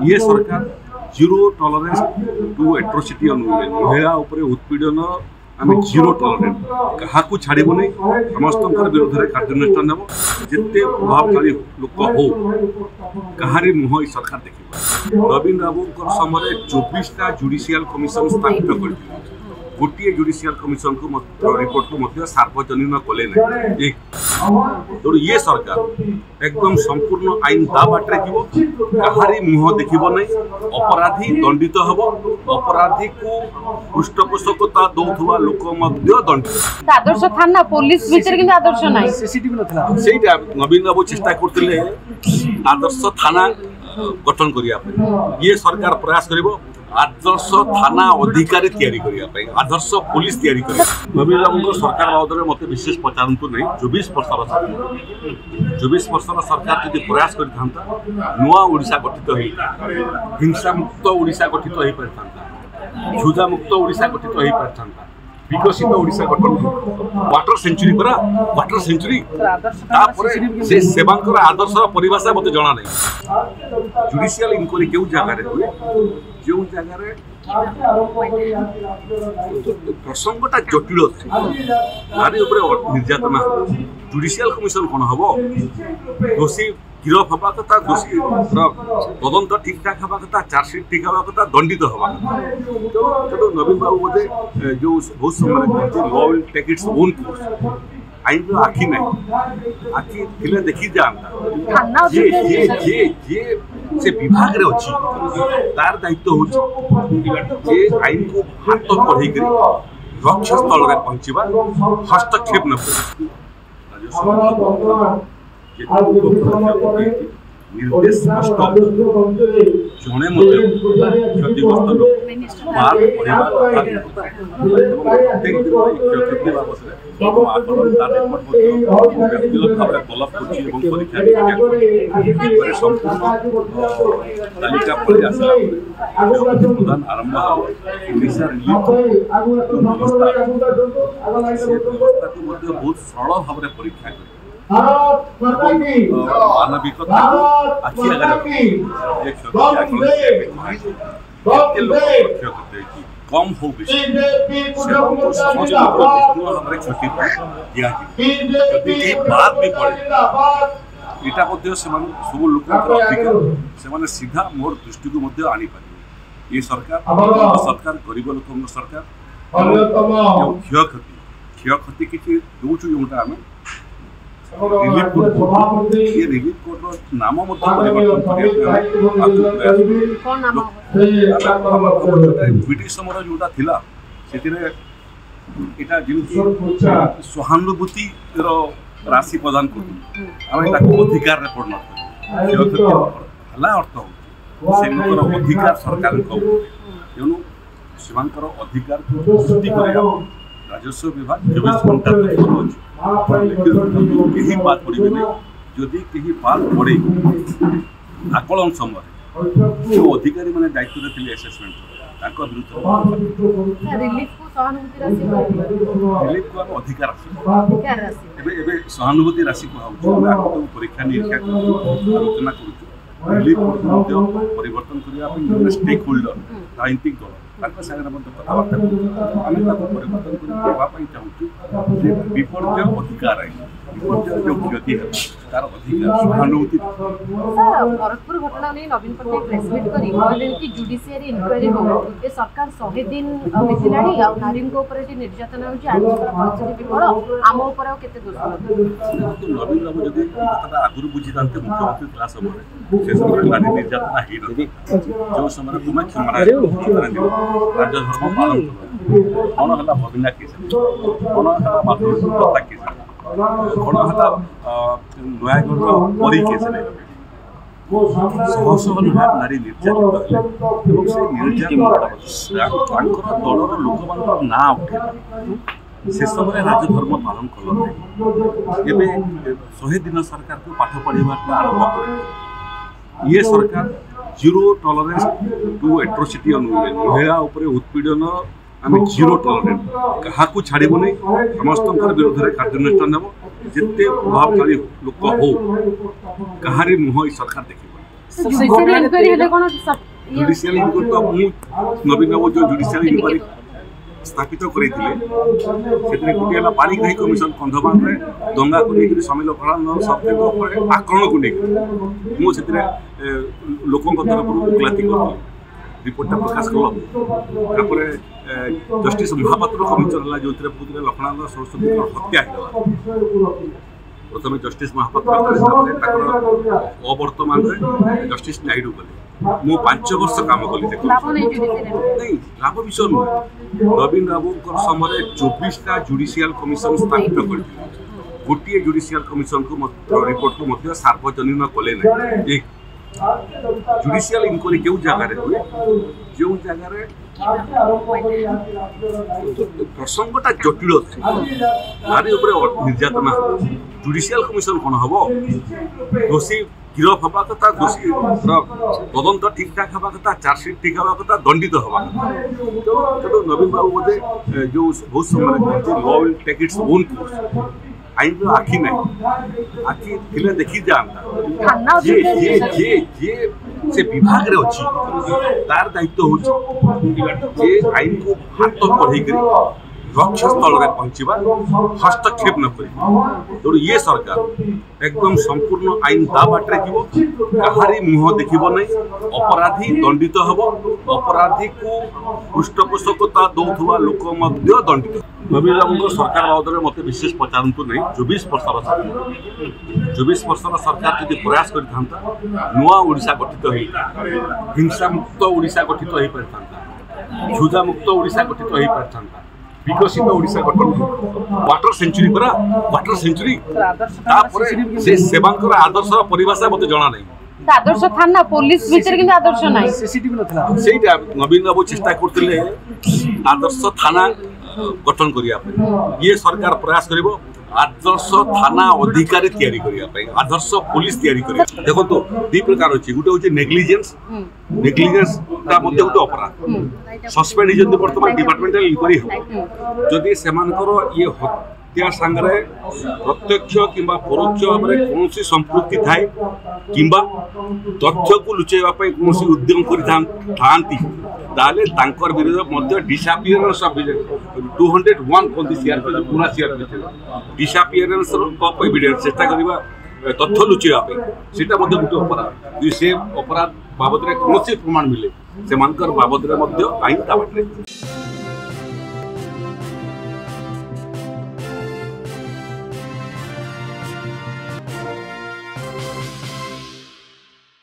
ये सरकार zero tolerance to atrocity महिला उत्पीड़न आम जीरो टॉलरेंस क्या छाड़बू नहीं समस्त विरोध में कार्यानुष्ठान नेब जिते प्रभावशाली लोक हो कहारी मुह सरकार देख नवीन बाबू समय 24टा जुडिशियल कमिशन स्थापित कर गोटे जुडिशियल कमिशन को रिपोर्ट को सार्वजनीन कले ना तो ये सरकार एकदम संपूर्ण आईन ता बाटे जीव कहारी मुह देखब नहीं अपराधी दंडित हम अपराधी को पृष्ठपोषकता दौथुवा लोक दंडित आदर्श थाना पुलिस भीतर किंतु आदर्श नाही सीसीटीवी नथला सेटा नवीन बाबू चेष्टा करथिले आदर्श थाना गठन करिया ये सरकार प्रयास करिवो आदर्श थाना अधिकारी तैयारी करने आदर्श पुलिस तैयारी कर नवीन बाबू सरकार बाबद मत विशेष पचारतु नहीं 24 वर्षर सरकार जब प्रयास करता नुआ ओडिशा गठित हो हिंसा मुक्त ओडिशा गठित हो पारता क्षुधा मुक्त ओडिशा गठित हो पारता विकसित ओडिशा गठन वाटर सेंचुरी परा वाटर सेंचुरी से सेवांकर आदर्श परिभाषा मत जना नहीं जुडिशियल इंक्वारी क्यों जगह हुए जो जगह प्रसंगटा जटिल नारी निर्यातना जुडिशियल कमिशन कौन हम दोषी गिरफ हवा कथा दोषी तदंत ठीक ठाक हवा कथा चार्जसीट ठीक हवा कथा दंडित हवा कथा तो नवीन बाबू बोधे जो बहुत समय law will take its own course आईन आखि नहीं आखि थिले देखी जाता से विभाग रे अछि तार दायित्व होछि आईन को हाथ पढ़े लक्ष्य स्थल में पहुंचवा हस्तक्षेप न निर्देश स्पष्ट जड़े क्षतिग्रस्त लोक बार क्षति व्यक्तिगत भाव में तलब कर परीक्षा तालिका पड़े आसला प्रदान आरंभ ओडिशा रिलीफ व्यवस्था को बहुत सरल भाव में परीक्षा कर मानविकता आखि आगे कम हो क्षति बात भी पड़े यहाँ सब लोक अधिकार से सीधा मोर दृष्टि को आनी पारे ये सरकार गरीब लोक सरकार क्षय क्षति किसी दौचु जोटा आम रिलीफ कोर्ट ये रिलीफ कोर्ट नाम ब्रिटिश समय जोटा थिला सहानुभूति राशि प्रदान कर अधिकार अर्थ से अधिकार सरकार तेणु से अधिकार राजस्व विभाग 24 घंटा कहीं बात पड़े नहीं जदि कहीं बात पड़े आकलन समय जो अधिकारी मैंने दायित्व थे एसेसमेंट विरुद्ध रिलीफ को अधिकार सहानुभूति राशि कहूँ परीक्षा निरीक्षा आलोचना कर रिलीफ परिवर्तन करने स्टेक होल्डर राजनीतिक दल कथबार्ता आम परिवर्तन करने चाहूँ विपर्य अधिकार है विपर्य जो क्षति है तार अधिकार सहानुभूति भरतपुर घटना नहीं नवीन पट्टनायक प्रेसमिट कर जुडिशियरी इनक्वारी हो ए सरकार 100 दिन बीतलाणी आ नारी निर्यातना होची विफल आम ऊपर केते दोष नवीन बाबू जदि कथा आगुरी बुझी जाते मुख्यमंत्री थिला समय से समय नारी निर्यातना ही न जो समय तुम क्षमा राज्य धर्म पालन कौन है भविना केस कौन है माधुरी केस कौन है नयागढ़ परी केस शह शह नारी निर्यातित दलर लोक मान ना उठे से समय राजधर्म पालन कल 100 दिन सरकार को पाठ पढ़ा आरंभ कर ये सरकार जीरो टॉलरेंस टू एट्रोसिटी महिला उत्पीड़न आम जीरो टॉलरेंस क्या छाड़बू नहीं समस्त विरोध में कार्यानुष्ठान नेब जिते प्रभावशाली लोक हो कहारी मुह सरकार देख जुडिशियल इंक्वायरी हेले कोन जुडिशियल इंक्वायरी तो मु नवीन बाबू जो जुडिशियल इंक्वायरी स्थापित करैथिले सेतरे गुटियाला पानी कहीं कमिशन कंधमान रे दंगा को लेकर समिल फलान सबके ऊपर आक्रमण को लेकर मु सेतरे लोकों को तरफ उकलाती करथि रिपोर्ट प्रकाश कल जस्टिस महापात्र कमिशन है जो पूरे लखनऊ सरस्वती हत्या प्रथम जस्टिस महापात्र अवर्तमान जस्टिस नायडू कले मु 5 वर्ष काम कली नहीं लाभ विषय नुह नवीन बाबू समय 24टा जुडिशियल कमिशन स्थापित कर गोटे जुडिशियल कमिशन को रिपोर्ट को सार्वजनीन कले ना जुडिशियल इंक्वायरी क्यों जगार हुए जो जगार प्रसंगटा जटिल नारी निर्यातना जुडिशियल कमिशन कौन हम दोषी गिरफ हवा कथा दोषी तदंत ठीक ठाक हवा कथा चार्जसीट ठीक हवा कथा दंडित हवा कथा तो नवीन बाबू बोधे जो बहुत समय law will take its own course आईन आखि ना आखि थिले देखी जाता से विभाग रे अछि तार दायित्व होछि आईन को हाथ पढ़े करी लक्ष्य स्थल में पहुंचवा हस्तक्षेप न करी तो ये सरकार एकदम संपूर्ण आईन ता बाटे जीवो कहारी मुह देखिबो नै अपराधी दंडित हबो अपराधी को पृष्ठपोषकता दौथुवा लोक मध्य दंडित नवीन बाबू सरकार बाबद मत विशेष पचारतु नहीं 24 वर्षर सरकार यदि प्रयास करता नुआ ओडिशा गठित हो हिंसा मुक्त ओडिशा गठित हो पारता झुजा मुक्त ओडिशा गठित हो पारता विकसित ओडिशा गठन वाटर सेंचुरी परा वाटर सेंचुरी से सेवांकर आदर्श परिभाषा मत जना नहीं आदर्श थाना पुलिस भीतर किंतु आदर्श नाही सीसीटीवी नथला सेटा नवीन बाबू चेष्टा करथिले आदर्श थाना गठन करिया ये सरकार प्रयास करिवो आदर्श थाना अधिकारी तैयारी करिया पई आदर्श पुलिस तैयारी करिया देखो तो दी प्रकार अछि गुटे होछि नेग्लिजेंस ता मध्ये गुटे अपराध सस्पेंड हिजंदी वर्तमान डिपार्टमेंटल इंक्वायरी हो जदि सेमानकर ये हत्या संगरे प्रत्यक्ष किंबा परोक्ष भाव में कौन संपृक्ति थाए किंबा तथ्य को लुचेवा पई कौन उद्यम करि ताले तांकर विरोध मध्य डिसअपियरेंस ऑफ 201 कोन सीआरपी पूरा सीआरपी डिसअपियरेंस ऑफ एविडेंस चेष्टा करबा तथ्य लुचेवा पई सेटा मध्य गुटे अपराध से अपराध बाबद रे कौन प्रमाण मिले से मानकर बाबद रे मध्य आईन ता बाटे